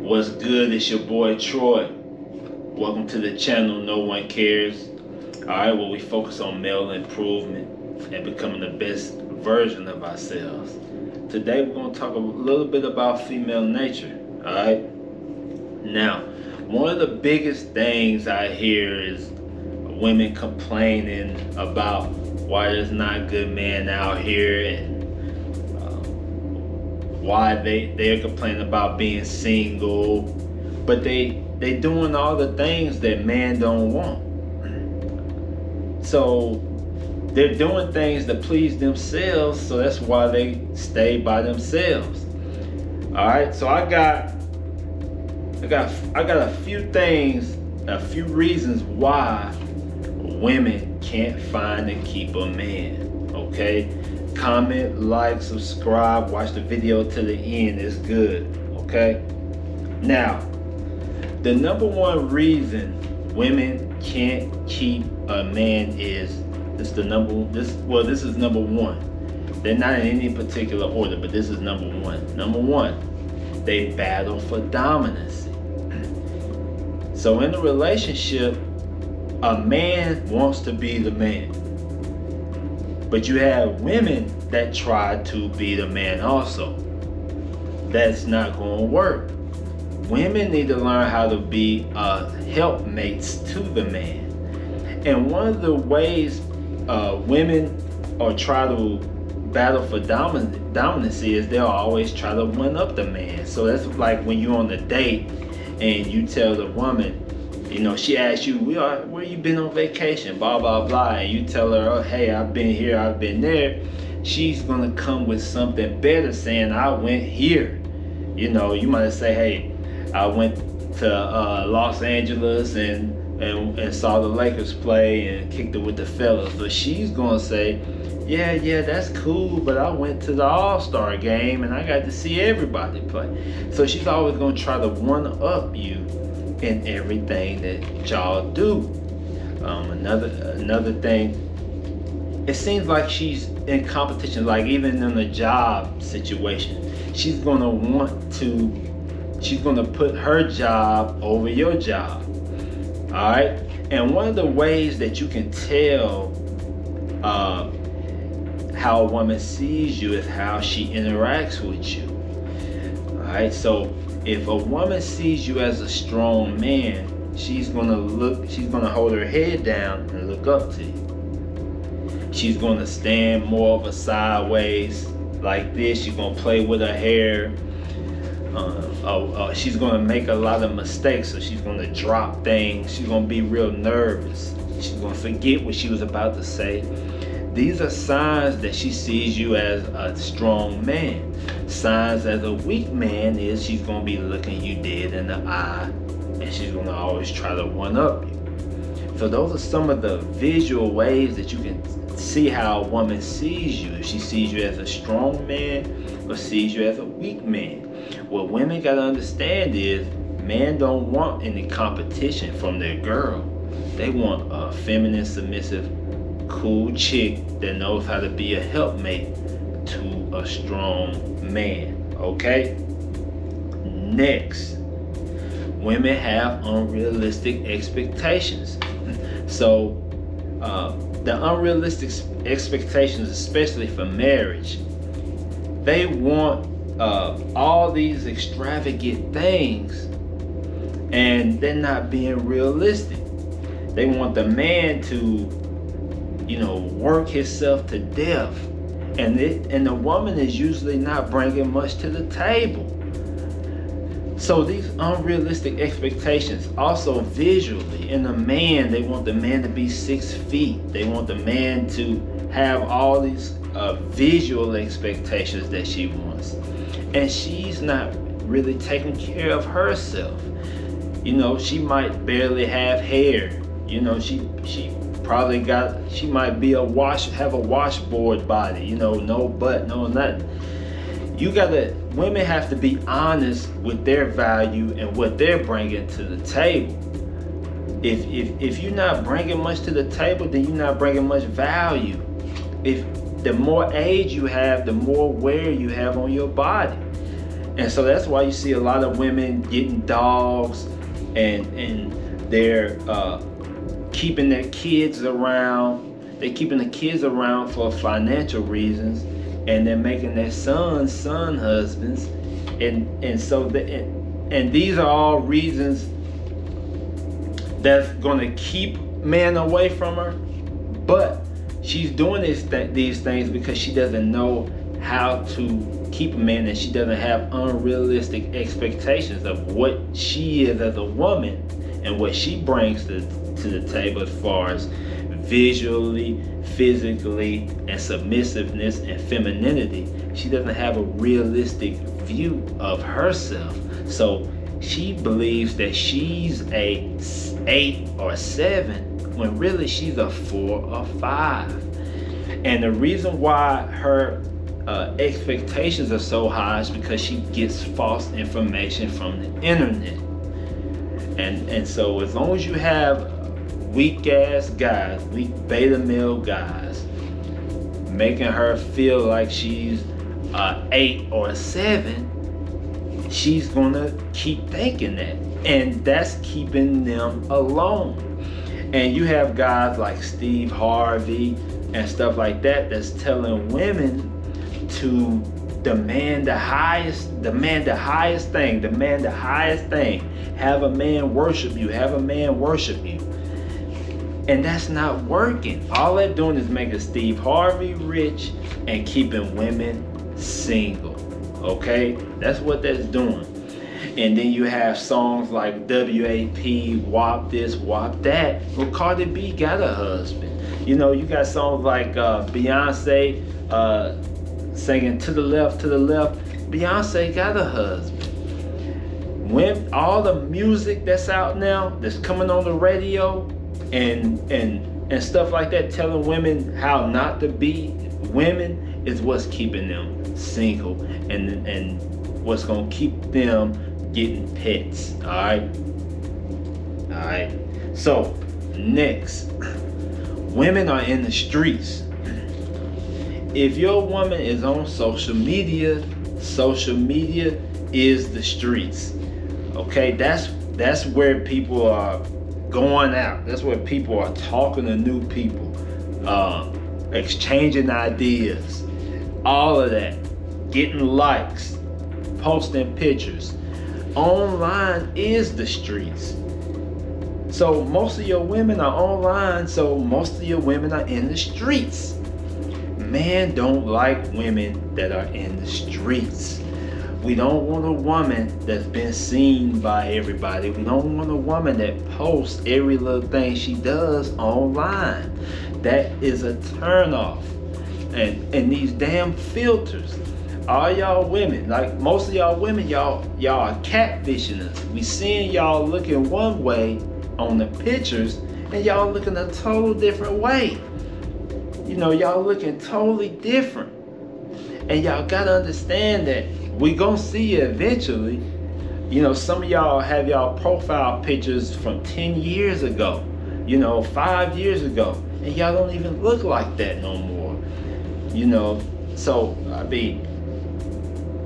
What's good? It's your boy Troy. Welcome to the channel No One Cares. Alright, where we focus on male improvement and becoming the best version of ourselves. Today we're going to talk a little bit about female nature. Alright? Now, one of the biggest things I hear is women complaining about why there's not good men out here, and why they're complaining about being single, but they doing all the things that men don't want. So they're doing things to please themselves, so that's why they stay by themselves. All right, so I got a few things, a few reasons why women can't find and keep a man. Okay, comment, like, subscribe, watch the video to the end. It's good. Okay, now the number one reason women can't keep a man is this is number one. They're not in any particular order, but this is number one. Number one, they battle for dominance. So in a relationship, a man wants to be the man, but you have women that try to be the man also. That's not going to work. Women need to learn how to be helpmates to the man. And one of the ways women try to battle for dominancy is they'll always try to one up the man. So that's like when you're on a date and you tell the woman, you know, she asks you, where you been on vacation, blah, blah, blah. And you tell her, oh, hey, I've been here, I've been there. She's going to come with something better saying, I went here. You know, you might say, hey, I went to Los Angeles and saw the Lakers play and kicked it with the fellas. But she's going to say, yeah, that's cool, but I went to the All-Star game and I got to see everybody play. So she's always going to try to one-up you in everything that y'all do. Another thing, it seems like she's in competition, like even in a job situation. She's gonna put her job over your job. Alright? And one of the ways that you can tell how a woman sees you is how she interacts with you. Alright, so if a woman sees you as a strong man, she's gonna hold her head down and look up to you. She's gonna stand more of a sideways like this. She's gonna play with her hair. She's gonna make a lot of mistakes, so she's gonna drop things. She's gonna be real nervous. She's gonna forget what she was about to say. These are signs that she sees you as a strong man. Signs as a weak man is she's gonna be looking you dead in the eye, and she's gonna always try to one up you. So those are some of the visual ways that you can see how a woman sees you. If she sees you as a strong man or sees you as a weak man. What women gotta understand is men don't want any competition from their girl. They want a feminine, submissive, cool chick that knows how to be a helpmate to a strong man. Okay? Next, women have unrealistic expectations. So the unrealistic expectations, especially for marriage, they want all these extravagant things, and they're not being realistic. They want the man to, work himself to death, and the woman is usually not bringing much to the table. So these unrealistic expectations, also visually, in a man, they want the man to be 6 feet. They want the man to have all these visual expectations that she wants, and she's not really taking care of herself. She might barely have hair. She might be have a washboard body, no butt, no nothing. Women have to be honest with their value and what they're bringing to the table. If you're not bringing much to the table, then you're not bringing much value. If the more age you have, the more wear you have on your body. And so that's why you see a lot of women getting dogs, and they're keeping their kids around. They're keeping the kids around for financial reasons, and they're making their sons son husbands, and so and these are all reasons that's going to keep men away from her. But she's doing these things because she doesn't know how to keep a man, and she doesn't have unrealistic expectations of what she is as a woman and what she brings to the table as far as visually, physically, and submissiveness and femininity. She doesn't have a realistic view of herself. So she believes that she's a 8 or 7 when really she's a 4 or 5. And the reason why her expectations are so high is because she gets false information from the internet. And so as long as you have weak ass guys, weak beta male guys, making her feel like she's 8 or 7, she's gonna keep thinking that, and that's keeping them alone. And you have guys like Steve Harvey and stuff like that that's telling women to demand the highest thing, have a man worship you, and that's not working. All they're doing is making Steve Harvey rich and keeping women single. Okay, that's what that's doing. And then you have songs like WAP, WAP this, WAP that. Well, Cardi B got a husband. You know, you got songs like Beyonce singing to the left, Beyonce got a husband. When all the music that's out now, that's coming on the radio and stuff like that, telling women how not to be women, is what's keeping them single and what's gonna keep them getting pets. Alright. So next, women are in the streets. If your woman is on social media is the streets. Okay, that's where people are going out. That's where people are talking to new people, exchanging ideas, all of that, getting likes, posting pictures. Online is the streets. So most of your women are online, so most of your women are in the streets. Men don't like women that are in the streets. We don't want a woman that's been seen by everybody. We don't want a woman that posts every little thing she does online. That is a turnoff. And these damn filters. All y'all women, like most of y'all women, y'all are catfishing us. We seeing y'all looking one way on the pictures, and y'all looking a total different way. You know, y'all looking totally different. And y'all gotta understand that we gonna see you eventually. You know, some of y'all have y'all profile pictures from 10 years ago, 5 years ago, and y'all don't even look like that no more. So I mean,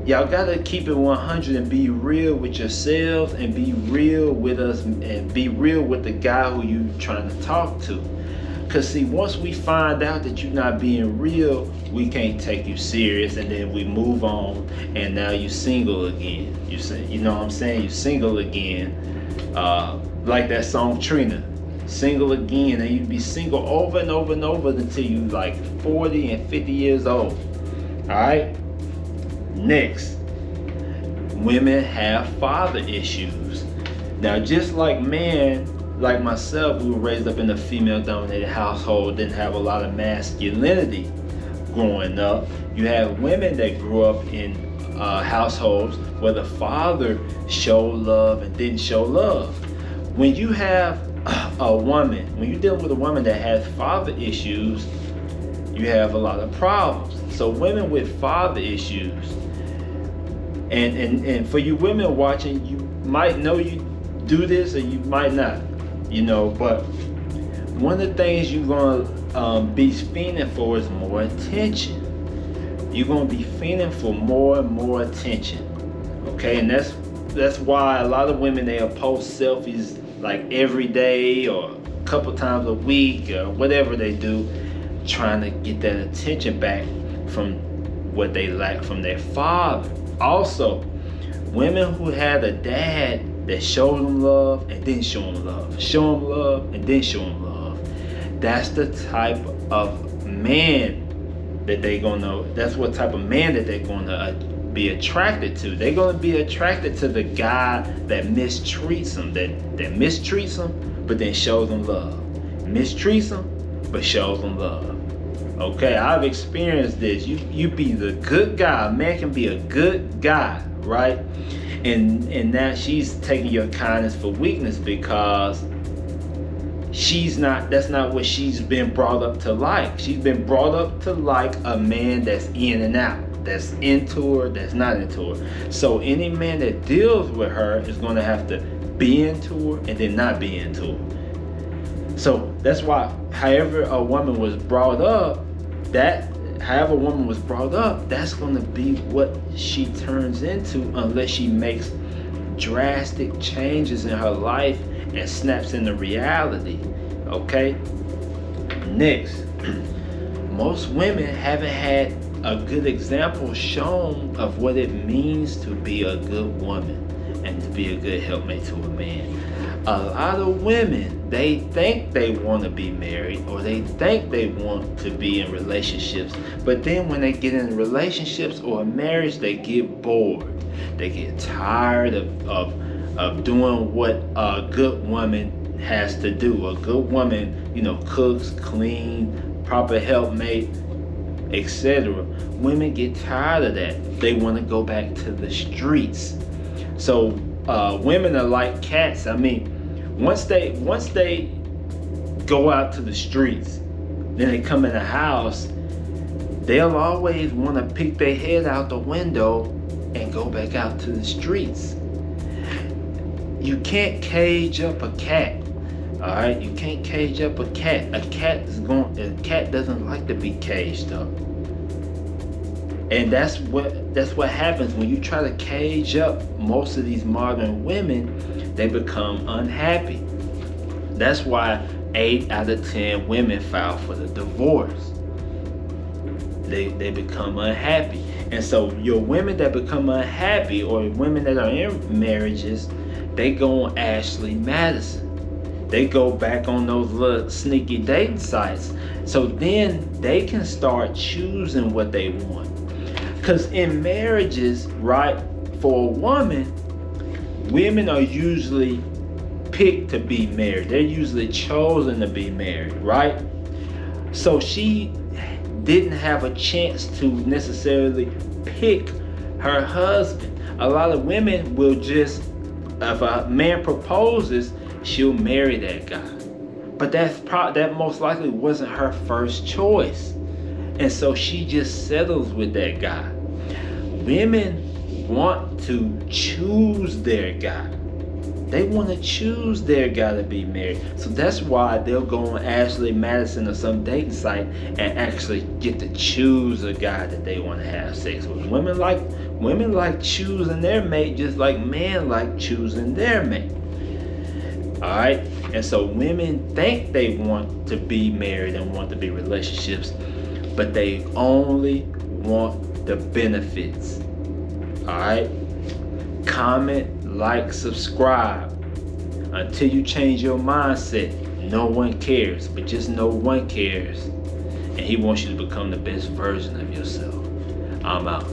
y'all gotta keep it 100 and be real with yourselves and be real with us and be real with the guy who you trying to talk to. Cause see, once we find out that you're not being real, we can't take you serious, and then we move on, and now you single again. You know what I'm saying? You single again, like that song Trina, single again, and you be single over and over and over until you like 40 and 50 years old. All right. Next, women have father issues. Now, just like men, like myself, we were raised up in a female-dominated household, didn't have a lot of masculinity growing up. You have women that grew up in households where the father showed love and didn't show love. When you have when you're dealing with a woman that has father issues, you have a lot of problems. So women with father issues, and for you women watching, you might know you do this or you might not. But one of the things you're gonna be fiending for is more attention. You're gonna be fiending for more and more attention. Okay, and that's why a lot of women, they'll post selfies like every day or a couple times a week or whatever they do, trying to get that attention back from what they lack from their father. Also, women who had a dad that showed them love and then show them love, show them love and then show them love, that's the type of man that that's what type of man that they're gonna be attracted to. They're gonna be attracted to the guy that mistreats them, that mistreats them, but then shows them love. Mistreats them, but shows them love. Okay, I've experienced this. You be the good guy. A man can be a good guy, right? And now she's taking your kindness for weakness because that's not what she's been brought up to like. She's been brought up to like a man that's in and out, that's into her, that's not into her. So any man that deals with her is going to have to be into her and then not be into her. So that's why however a woman was brought up, that's going to be what she turns into, unless she makes drastic changes in her life and snaps into reality. Okay? Next, most women haven't had a good example shown of what it means to be a good woman and to be a good helpmate to a man. A lot of women, they think they want to be married or they think they want to be in relationships, but then when they get in relationships or a marriage, they get bored. They get tired of doing what a good woman has to do. A good woman, cooks, clean, proper helpmate, etc. Women get tired of that. They want to go back to the streets. So women are like cats. I mean, once they go out to the streets, then they come in the house, they'll always want to peek their head out the window and go back out to the streets. You can't cage up a cat. All right, you can't cage up a cat. A cat doesn't like to be caged up. And that's what happens when you try to cage up most of these modern women. They become unhappy. That's why 8 out of 10 women file for the divorce. They become unhappy. And so your women that become unhappy, or women that are in marriages, they go on Ashley Madison. They go back on those little sneaky dating sites. So then they can start choosing what they want. Because in marriages, right, for a woman, women are usually picked to be married. They're usually chosen to be married, right? So she didn't have a chance to necessarily pick her husband. A lot of women will just, if a man proposes, she'll marry that guy. But that most likely wasn't her first choice. And so she just settles with that guy. Women want to choose their guy. They want to choose their guy to be married. So that's why they'll go on Ashley Madison or some dating site and actually get to choose a guy that they want to have sex with. Women like choosing their mate just like men like choosing their mate. Alright? And so women think they want to be married and want to be relationships, but they only want the benefits. Alright? Comment, like, subscribe. Until you change your mindset, no one cares. But just know one cares. And he wants you to become the best version of yourself. I'm out.